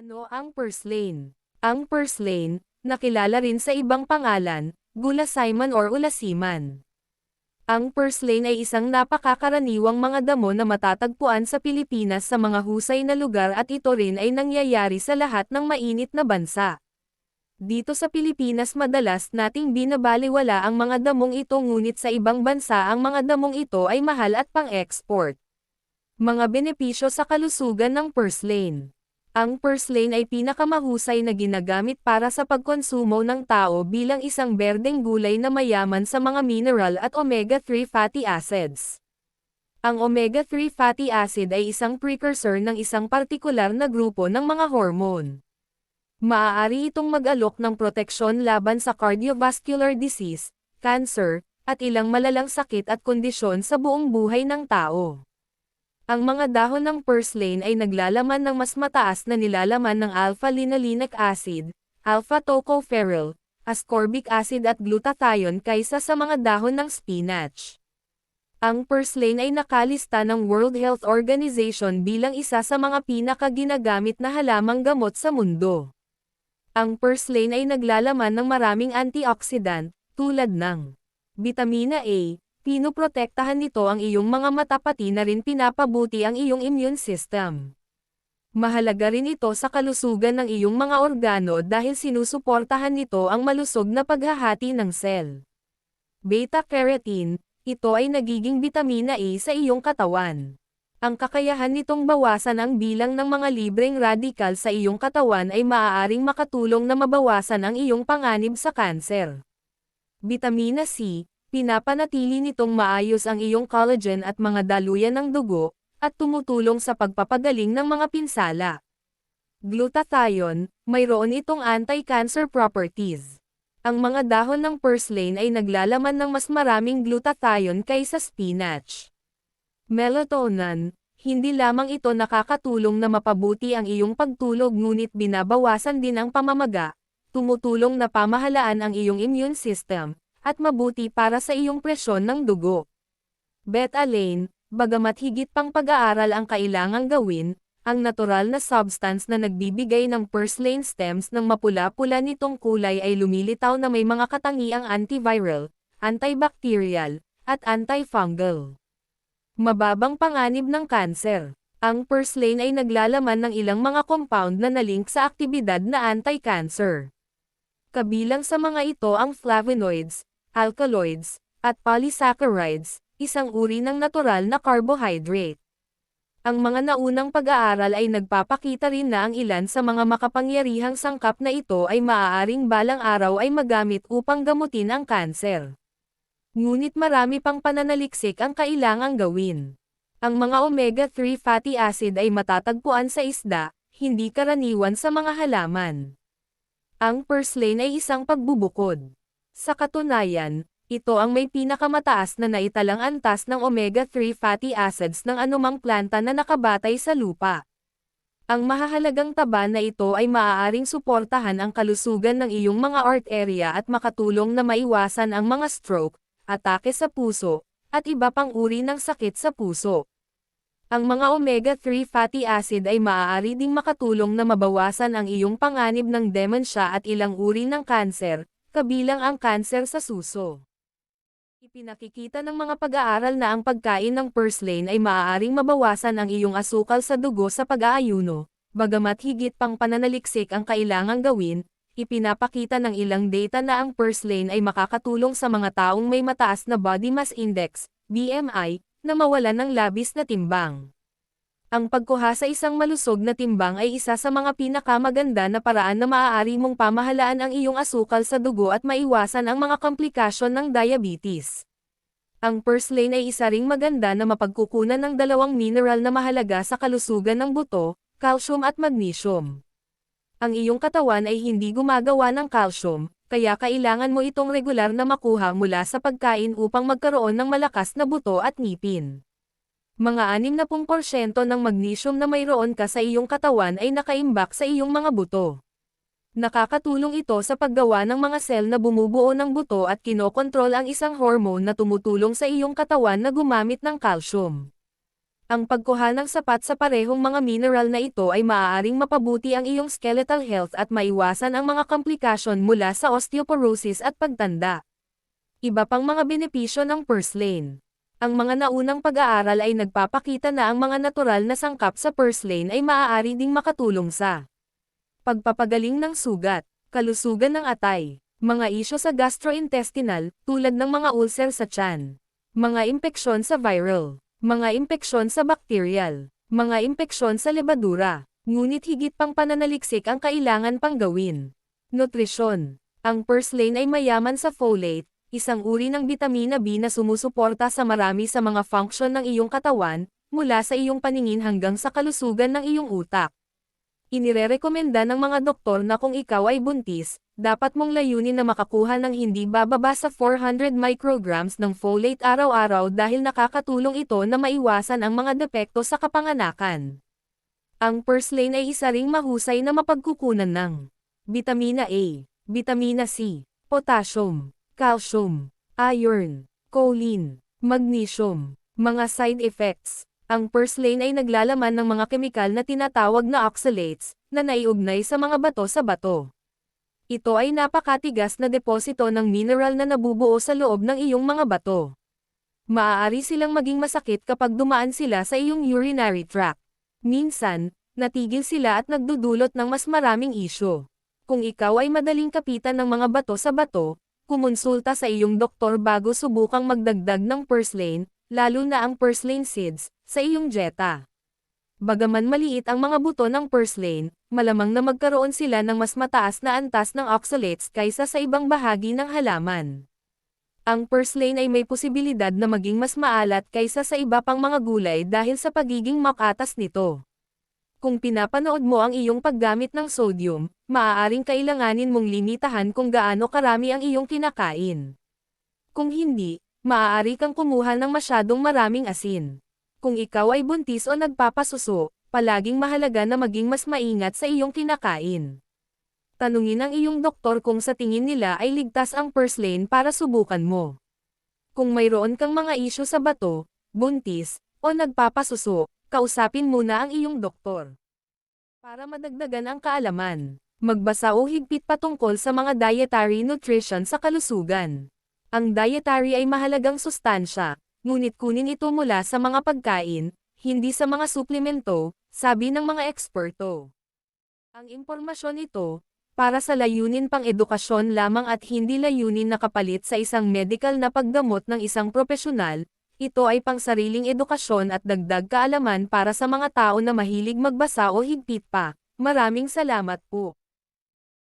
Ano ang purslane? Ang purslane, nakilala rin sa ibang pangalan, gulasyman or ulasiman. Ang purslane ay isang napakakaraniwang mga damo na matatagpuan sa Pilipinas sa mga husay na lugar at ito rin ay nangyayari sa lahat ng mainit na bansa. Dito sa Pilipinas madalas nating binabalewala ang mga damong ito ngunit sa ibang bansa ang mga damong ito ay mahal at pang-export. Mga benepisyo sa kalusugan ng purslane. Ang purslane ay pinakamahusay na ginagamit para sa pagkonsumo ng tao bilang isang berdeng gulay na mayaman sa mga mineral at omega-3 fatty acids. Ang omega-3 fatty acid ay isang precursor ng isang partikular na grupo ng mga hormone. Maaari itong mag-alok ng proteksyon laban sa cardiovascular disease, cancer, at ilang malalang sakit at kondisyon sa buong buhay ng tao. Ang mga dahon ng purslane ay naglalaman ng mas mataas na nilalaman ng alpha-linolenic acid, alpha-tocopherol, ascorbic acid at glutathione kaysa sa mga dahon ng spinach. Ang purslane ay nakalista ng World Health Organization bilang isa sa mga pinaka-ginagamit na halamang gamot sa mundo. Ang purslane ay naglalaman ng maraming antioxidant, tulad ng Vitamina A. Pinoprotektahan nito ang iyong mga mata pati na rin pinapabuti ang iyong immune system. Mahalaga rin ito sa kalusugan ng iyong mga organo dahil sinusuportahan nito ang malusog na paghahati ng cell. Beta-carotene, ito ay nagiging vitamina A sa iyong katawan. Ang kakayahan nitong bawasan ang bilang ng mga libreng radikal sa iyong katawan ay maaaring makatulong na mabawasan ang iyong panganib sa kanser. Vitamina C, pinapanatili nitong maayos ang iyong collagen at mga daluyan ng dugo, at tumutulong sa pagpapagaling ng mga pinsala. Glutathione, mayroon itong anti-cancer properties. Ang mga dahon ng purslane ay naglalaman ng mas maraming glutathione kaysa spinach. Melatonin, hindi lamang ito nakakatulong na mapabuti ang iyong pagtulog ngunit binabawasan din ang pamamaga, tumutulong na pamahalaan ang iyong immune system, at mabuti para sa iyong presyon ng dugo. Betaline, bagamat higit pang pag-aaral ang kailangang gawin, ang natural na substance na nagbibigay ng purslane stems ng mapula-pula nitong kulay ay lumilitaw na may mga katangiang antiviral, antibacterial, at antifungal. Mababang panganib ng kanser. Ang purslane ay naglalaman ng ilang mga compound na nalink sa aktibidad na anti-cancer. Kabilang sa mga ito ang flavonoids, alkaloids, at polysaccharides, isang uri ng natural na carbohydrate. Ang mga naunang pag-aaral ay nagpapakita rin na ang ilan sa mga makapangyarihang sangkap na ito ay maaaring balang araw ay magamit upang gamutin ang kanser. Ngunit marami pang pananaliksik ang kailangang gawin. Ang mga omega-3 fatty acid ay matatagpuan sa isda, hindi karaniwan sa mga halaman. Ang purslane ay isang pagbubukod. Sa katunayan, ito ang may pinakamataas na naitalang antas ng omega-3 fatty acids ng anumang planta na nakabatay sa lupa. Ang mahahalagang taba na ito ay maaaring suportahan ang kalusugan ng iyong mga arterya at makatulong na maiwasan ang mga stroke, atake sa puso, at iba pang uri ng sakit sa puso. Ang mga omega-3 fatty acid ay maaari ding makatulong na mabawasan ang iyong panganib ng demensya at ilang uri ng kanser, kabilang ang kanser sa suso. Ipinakikita ng mga pag-aaral na ang pagkain ng purslane ay maaaring mabawasan ang iyong asukal sa dugo sa pag-aayuno, bagamat higit pang pananaliksik ang kailangang gawin. Ipinapakita ng ilang data na ang purslane ay makakatulong sa mga taong may mataas na body mass index, BMI, na mawalan ng labis na timbang. Ang pagkuha sa isang malusog na timbang ay isa sa mga pinakamaganda na paraan na maaari mong pamahalaan ang iyong asukal sa dugo at maiwasan ang mga komplikasyon ng diabetes. Ang purslane ay isa ring maganda na mapagkukunan ng dalawang mineral na mahalaga sa kalusugan ng buto, calcium at magnesium. Ang iyong katawan ay hindi gumagawa ng calcium, kaya kailangan mo itong regular na makuha mula sa pagkain upang magkaroon ng malakas na buto at ngipin. Mga 60% ng magnesium na mayroon ka sa iyong katawan ay nakaimbak sa iyong mga buto. Nakakatulong ito sa paggawa ng mga sel na bumubuo ng buto at kinokontrol ang isang hormone na tumutulong sa iyong katawan na gumamit ng calcium. Ang pagkuha ng sapat sa parehong mga mineral na ito ay maaaring mapabuti ang iyong skeletal health at maiwasan ang mga komplikasyon mula sa osteoporosis at pagtanda. Iba pang mga benepisyo ng purslane. Ang mga naunang pag-aaral ay nagpapakita na ang mga natural na sangkap sa purslane ay maaari ding makatulong sa pagpapagaling ng sugat, kalusugan ng atay, mga isyo sa gastrointestinal, tulad ng mga ulcer sa tiyan, mga impeksyon sa viral, mga impeksyon sa bacterial, mga impeksyon sa lebadura, ngunit higit pang pananaliksik ang kailangan pang gawin. Nutrisyon. Ang purslane ay mayaman sa folate, isang uri ng bitamina B na sumusuporta sa marami sa mga function ng iyong katawan, mula sa iyong paningin hanggang sa kalusugan ng iyong utak. Inirerekomenda ng mga doktor na kung ikaw ay buntis, dapat mong layunin na makakuha ng hindi bababa sa 400 micrograms ng folate araw-araw dahil nakakatulong ito na maiwasan ang mga depekto sa kapanganakan. Ang purslane ay isa ring mahusay na mapagkukunan ng bitamina A, bitamina C, potassium, calcium, iron, choline, magnesium. Mga side effects. Ang purslane ay naglalaman ng mga kemikal na tinatawag na oxalates, na naiugnay sa mga bato sa bato. Ito ay napakatigas na deposito ng mineral na nabubuo sa loob ng iyong mga bato. Maaari silang maging masakit kapag dumaan sila sa iyong urinary tract. Minsan, natigil sila at nagdudulot ng mas maraming isyu. Kung ikaw ay madaling kapitan ng mga bato sa bato, kumonsulta sa iyong doktor bago subukang magdagdag ng purslane, lalo na ang purslane seeds, sa iyong dieta. Bagaman maliit ang mga buto ng purslane, malamang na magkaroon sila ng mas mataas na antas ng oxalates kaysa sa ibang bahagi ng halaman. Ang purslane ay may posibilidad na maging mas maalat kaysa sa iba pang mga gulay dahil sa pagiging makatas nito. Kung pinapanood mo ang iyong paggamit ng sodium, maaaring kailanganin mong limitahan kung gaano karami ang iyong kinakain. Kung hindi, maaari kang kumuha ng masyadong maraming asin. Kung ikaw ay buntis o nagpapasuso, palaging mahalaga na maging mas maingat sa iyong kinakain. Tanungin ang iyong doktor kung sa tingin nila ay ligtas ang purslane para subukan mo. Kung mayroon kang mga isyu sa bato, buntis, o nagpapasuso, kausapin muna ang iyong doktor. Para madagdagan ang kaalaman, magbasa o higpit patungkol sa mga dietary nutrition sa kalusugan. Ang dietary ay mahalagang sustansya, ngunit kunin ito mula sa mga pagkain, hindi sa mga suplemento, sabi ng mga eksperto. Ang impormasyon ito, para sa layunin pang edukasyon lamang at hindi layunin na kapalit sa isang medical na paggamot ng isang propesyonal, ito ay pangsariling edukasyon at dagdag kaalaman para sa mga tao na mahilig magbasa o higpit pa. Maraming salamat po.